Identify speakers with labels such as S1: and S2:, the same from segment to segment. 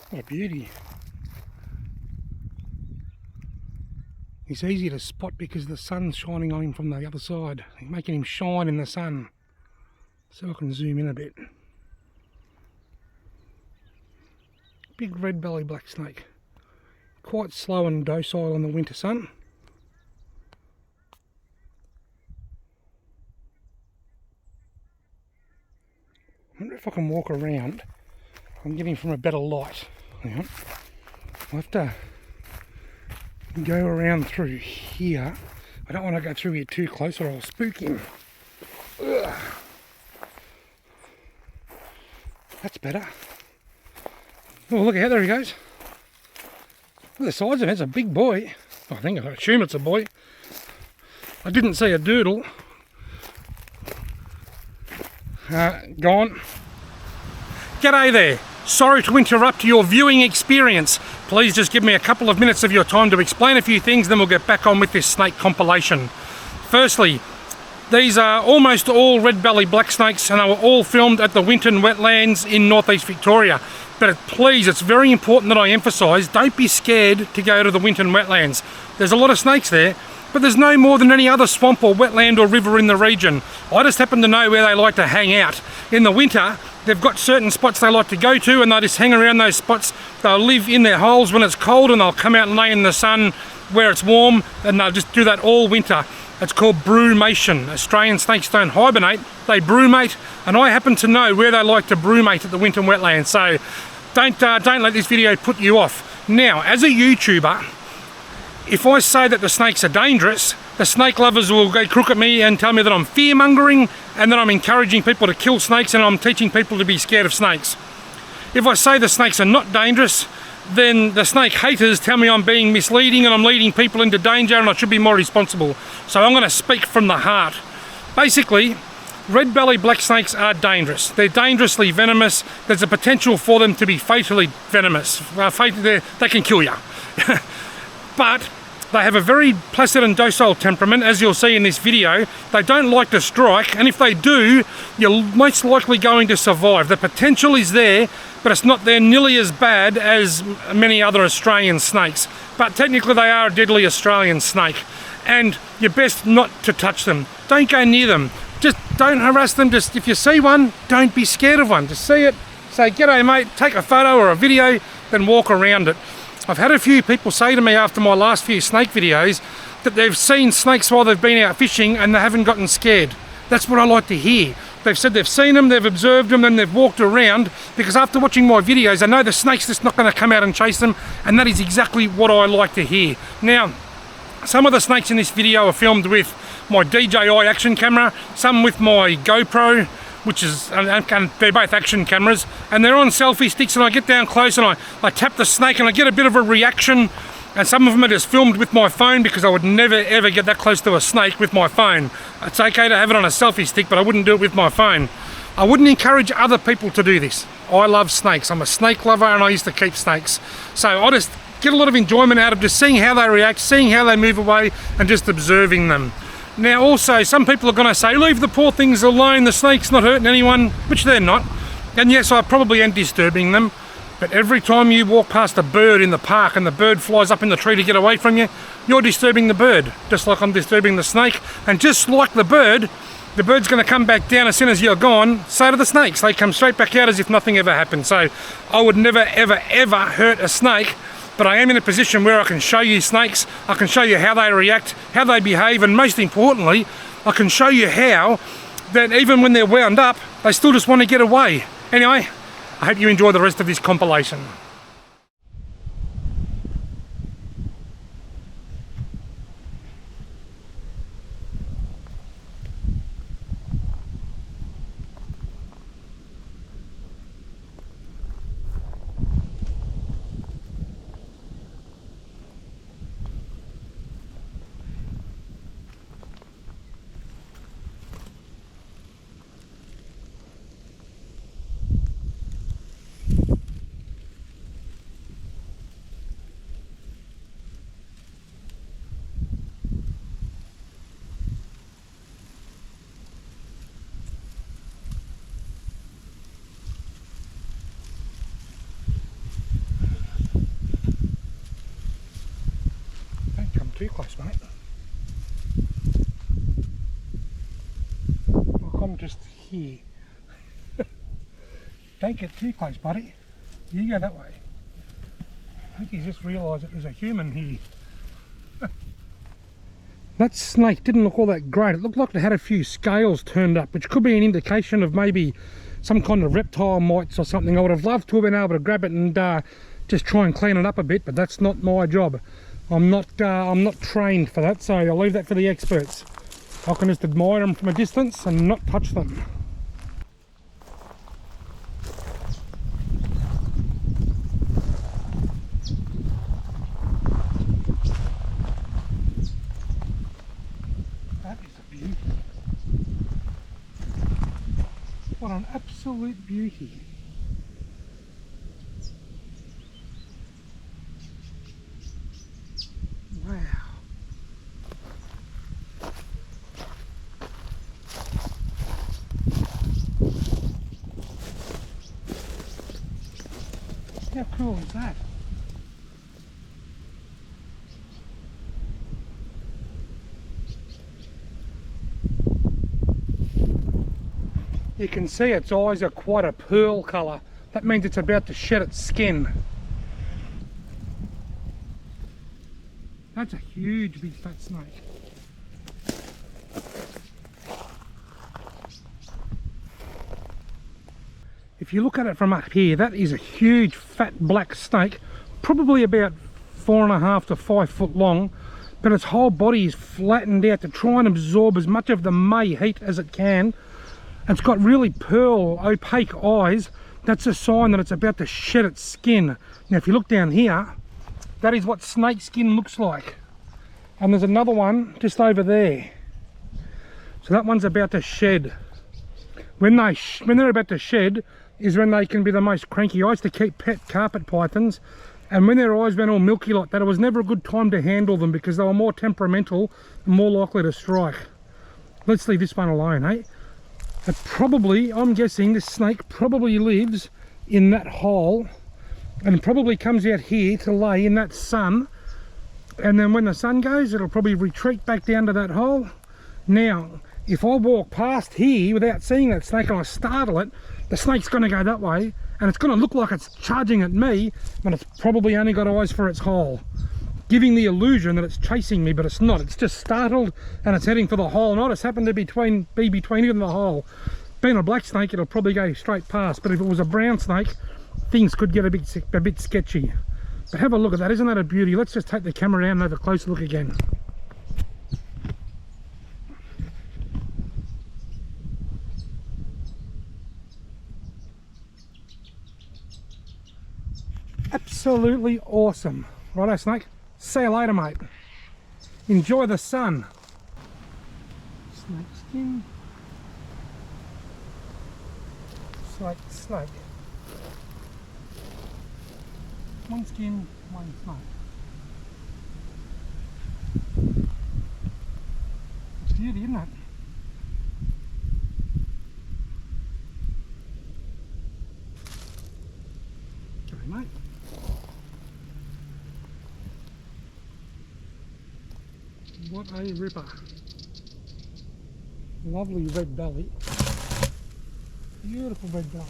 S1: What a beauty. He's easy to spot because the sun's shining on him from the other side, making him shine in the sun. So I can zoom in a bit. Big red belly black snake. Quite slow and docile in the winter sun. I wonder if I can walk around and get him from a better light. Hang on. I'll have to go around through here. I don't want to go through here too close or I'll spook him. Ugh. That's better. Oh, look out, there he goes. Look at the size of him, it's a big boy. I assume it's a boy. I didn't see a doodle. Gone. G'day there. Sorry to interrupt your viewing experience. Please just give me a couple of minutes of your time to explain a few things, then we'll get back on with this snake compilation. Firstly, these are almost all red belly black snakes and they were all filmed at the Winton wetlands in northeast Victoria. But please, it's very important that I emphasise, don't be scared to go to the Winton wetlands. There's a lot of snakes there, but there's no more than any other swamp or wetland or river in the region. I just happen to know where they like to hang out. In the winter, they've got certain spots they like to go to and they just hang around those spots. They'll live in their holes when it's cold and they'll come out and lay in the sun where it's warm, and they'll just do that all winter. It's called brumation. Australian snakes don't hibernate, they brumate, and I happen to know where they like to brumate at the Winton wetlands, so don't let this video put you off. Now, as a YouTuber, if I say that the snakes are dangerous, the snake lovers will go crook at me and tell me that I'm fear-mongering and that I'm encouraging people to kill snakes and I'm teaching people to be scared of snakes. If I say the snakes are not dangerous, then the snake haters tell me I'm being misleading and I'm leading people into danger and I should be more responsible. So I'm going to speak from the heart. Basically, red belly black snakes are dangerous. They're dangerously venomous. There's a potential for them to be fatally venomous. They can kill you. But they have a very placid and docile temperament, as you'll see in this video. They don't like to strike, and if they do, you're most likely going to survive. The potential is there, but it's not there nearly as bad as many other Australian snakes. But technically they are a deadly Australian snake, and you're best not to touch them. Don't go near them. Just don't harass them. Just if you see one, don't be scared of one. Just see it, say, "G'day mate," take a photo or a video, then walk around it. I've had a few people say to me after my last few snake videos that they've seen snakes while they've been out fishing and they haven't gotten scared. That's what I like to hear. They've said they've seen them, they've observed them, and they've walked around, because after watching my videos, I know the snake's just not going to come out and chase them, and that is exactly what I like to hear. Now, some of the snakes in this video are filmed with my DJI action camera, some with my GoPro, which is, and they're both action cameras, and they're on selfie sticks, and I get down close and I tap the snake and I get a bit of a reaction, and some of them are just filmed with my phone because I would never ever get that close to a snake with my phone. It's okay to have it on a selfie stick, but I wouldn't do it with my phone. I wouldn't encourage other people to do this. I love snakes. I'm a snake lover and I used to keep snakes. So I just get a lot of enjoyment out of just seeing how they react, seeing how they move away, and just observing them. Now also, some people are going to say, leave the poor things alone, the snake's not hurting anyone, which they're not. And yes, I probably am disturbing them, but every time you walk past a bird in the park and the bird flies up in the tree to get away from you, you're disturbing the bird, just like I'm disturbing the snake. And just like the bird's going to come back down as soon as you're gone. So do the snakes, they come straight back out as if nothing ever happened. So I would never ever ever hurt a snake. But I am in a position where I can show you snakes, I can show you how they react, how they behave, and most importantly, I can show you how that even when they're wound up, they still just want to get away. Anyway, I hope you enjoy the rest of this compilation. close, mate. Look, I'm just here. Don't get too close, buddy. You go that way. I think he's just realised that there's a human here. That snake didn't look all that great. It looked like it had a few scales turned up, which could be an indication of maybe some kind of reptile mites or something. I would have loved to have been able to grab it and just try and clean it up a bit, but that's not my job. I'm not trained for that, so I'll leave that for the experts. I can just admire them from a distance and not touch them. That is a beauty. What an absolute beauty. Wow. How cool is that? You can see its eyes are quite a pearl colour. That means it's about to shed its skin. That's a huge big fat snake. If you look at it from up here, that is a huge fat black snake, probably about 4.5 to 5 foot long, but its whole body is flattened out to try and absorb as much of the May heat as it can. It's got really pearl opaque eyes. That's a sign that it's about to shed its skin. Now if you look down here, that is what snake skin looks like. And there's another one just over there. So that one's about to shed. When they're about to shed is when they can be the most cranky. I used to keep pet carpet pythons, and when their eyes went all milky like that, it was never a good time to handle them because they were more temperamental and more likely to strike. Let's leave this one alone, eh? But probably, I'm guessing this snake probably lives in that hole and probably comes out here to lay in that sun, and then when the sun goes it'll probably retreat back down to that hole. Now if I walk past here without seeing that snake and I startle it, the snake's going to go that way and it's going to look like it's charging at me, but it's probably only got eyes for its hole, giving the illusion that it's chasing me, but it's not. It's just startled and it's heading for the hole, and I just happen to be between it and the hole. Being a black snake, it'll probably go straight past, but if it was a brown snake, things could get a bit sketchy. But have a look at that. Isn't that a beauty? Let's just take the camera down and have a close look again. Absolutely awesome. Righto, snake. See you later, mate. Enjoy the sun. Snake skin. Snake. One skin, one snake. It's beauty, isn't it? Okay, mate. What a ripper. Lovely red belly. Beautiful red belly.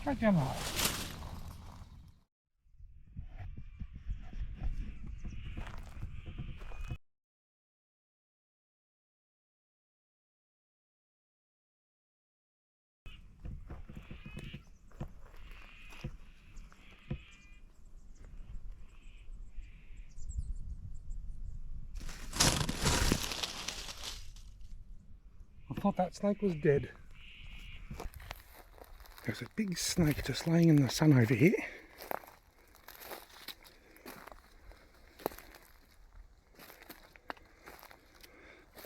S1: Straight down the hole. I thought that snake was dead. There's a big snake just laying in the sun over here.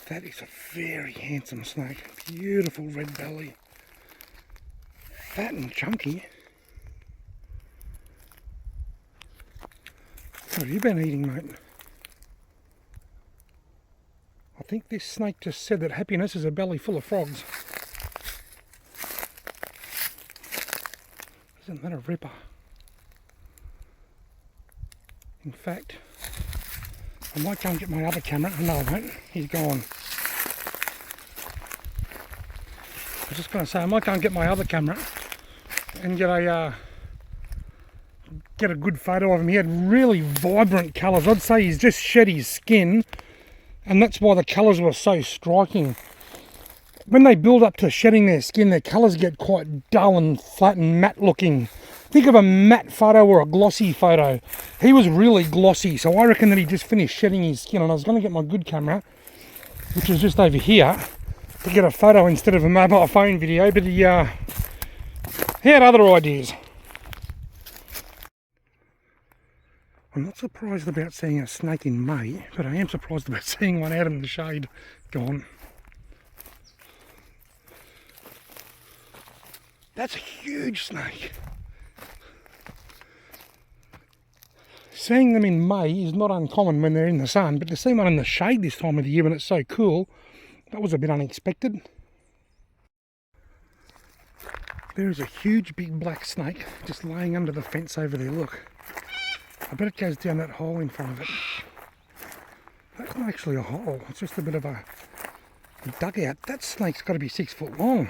S1: That is a very handsome snake. Beautiful red belly. Fat and chunky. What have you been eating, mate? I think this snake just said that happiness is a belly full of frogs. Isn't that a ripper? In fact, I might go and get my other camera. No, I won't. He's gone. I was just going to say, I might go and get my other camera and get a good photo of him. He had really vibrant colours. I'd say he's just shed his skin, and that's why the colours were so striking. When they build up to shedding their skin, their colours get quite dull and flat and matte looking. Think of a matte photo or a glossy photo. He was really glossy, so I reckon that he just finished shedding his skin, and I was going to get my good camera, which is just over here, to get a photo instead of a mobile phone video, but he had other ideas. I'm not surprised about seeing a snake in May, but I am surprised about seeing one out in the shade. Gone. That's a huge snake. Seeing them in May is not uncommon when they're in the sun, but to see one in the shade this time of the year when it's so cool, that was a bit unexpected. There is a huge big black snake just laying under the fence over there, look. I bet it goes down that hole in front of it. That's not actually a hole, it's just a bit of a dugout. That snake's got to be 6 foot long.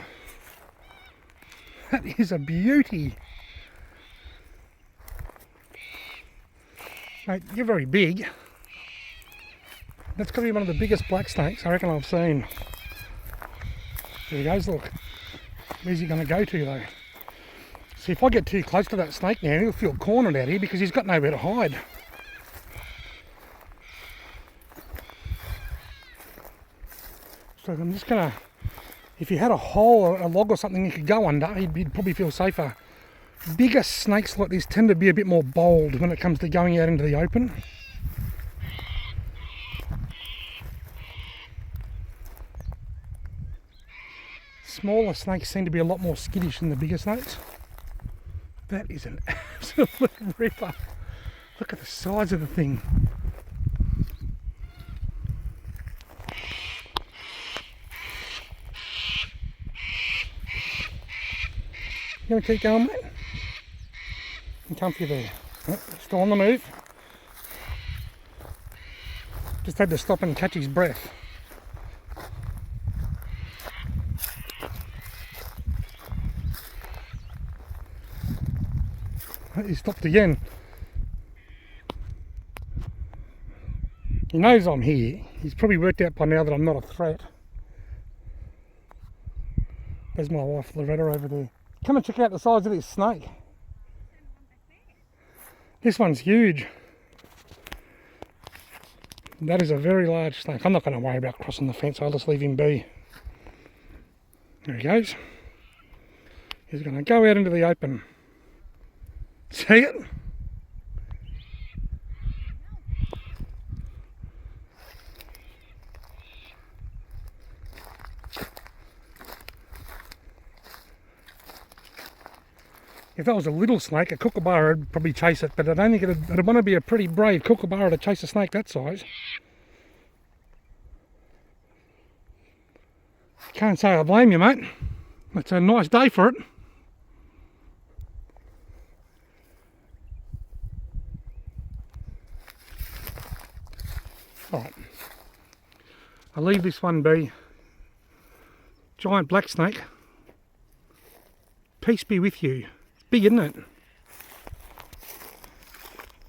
S1: That is a beauty. Mate, you're very big. That's got to be one of the biggest black snakes I reckon I've seen. There he goes, look. Where's he going to go to though? See, if I get too close to that snake now, he'll feel cornered out here because he's got nowhere to hide. So I'm just going to, if you had a hole or a log or something you could go under, he'd probably feel safer. Bigger snakes like this tend to be a bit more bold when it comes to going out into the open. Smaller snakes seem to be a lot more skittish than the bigger snakes. That is an absolute ripper. Look at the size of the thing. You going to keep going, mate? And comfy there. Oh, still on the move. Just had to stop and catch his breath. He stopped again. He knows I'm here. He's probably worked out by now that I'm not a threat. There's my wife Loretta over there. Come and check out the size of this snake. This one's huge. That is a very large snake. I'm not going to worry about crossing the fence. I'll just leave him be. There he goes. He's going to go out into the open. See it? If that was a little snake, a kookaburra would probably chase it, but I don't think it'd want to be a pretty brave kookaburra to chase a snake that size. Can't say I blame you, mate. It's a nice day for it. Alright, I'll leave this one be. Giant black snake. Peace be with you. It's big, isn't it?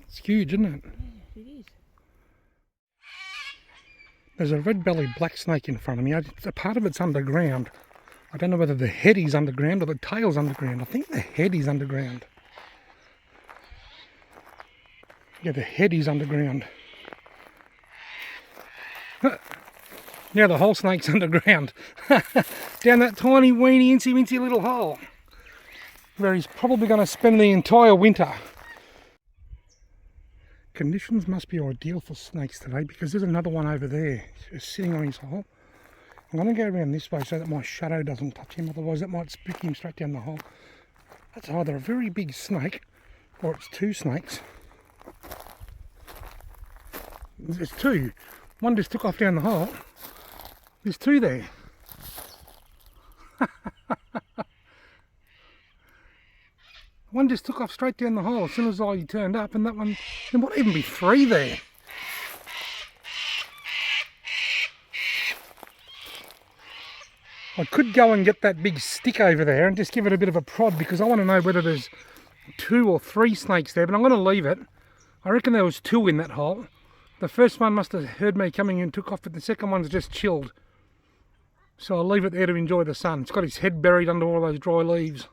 S1: It's huge, isn't it?
S2: Yes, it is.
S1: There's a red-bellied black snake in front of me. A part of it's underground. I don't know whether the head is underground or the tail's underground. I think the head is underground. Yeah, the head is underground. Now the whole snake's underground. Down that tiny, weeny, incy-wincy little hole. Where he's probably going to spend the entire winter. Conditions must be ideal for snakes today because there's another one over there just sitting on his hole. I'm going to go around this way so that my shadow doesn't touch him, otherwise that might spook him straight down the hole. That's either a very big snake or it's two snakes. There's two. One just took off down the hole. There's two there. One just took off straight down the hole as soon as I turned up, and that one, there might even be three there. I could go and get that big stick over there and just give it a bit of a prod, because I want to know whether there's 2 or 3 snakes there, but I'm going to leave it. I reckon there was 2 in that hole. The first one must have heard me coming and took off, but the second one's just chilled. So I'll leave it there to enjoy the sun. It's got his head buried under all those dry leaves.